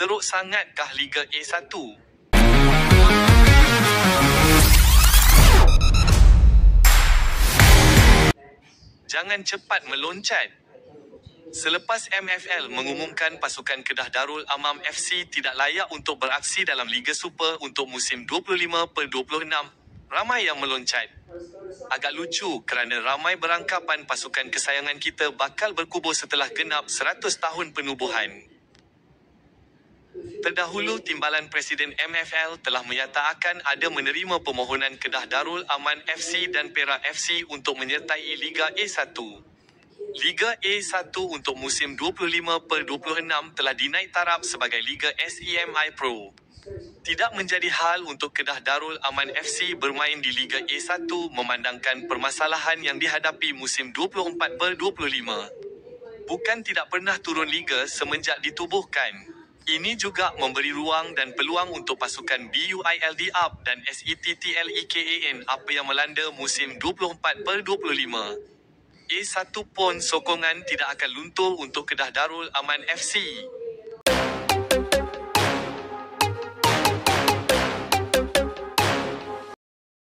Teruk sangatkah Liga A1? Jangan cepat meloncat. Selepas MFL mengumumkan pasukan Kedah Darul Amam FC tidak layak untuk beraksi dalam Liga Super untuk musim 25/26, ramai yang meloncat. Agak lucu kerana ramai beranggapan pasukan kesayangan kita bakal berkubur setelah genap 100 tahun penubuhan. Terdahulu, Timbalan Presiden MFL telah menyatakan ada menerima permohonan Kedah Darul Aman FC dan Perak FC untuk menyertai Liga A1. Liga A1 untuk musim 25/26 telah dinaik taraf sebagai Liga SEMI Pro. Tidak menjadi hal untuk Kedah Darul Aman FC bermain di Liga A1 memandangkan permasalahan yang dihadapi musim 24/25. Bukan tidak pernah turun liga semenjak ditubuhkan. Ini juga memberi ruang dan peluang untuk pasukan BUILD UP dan SETTLEKAN apa yang melanda musim 24/25. A1 pun sokongan tidak akan luntur untuk Kedah Darul Aman FC.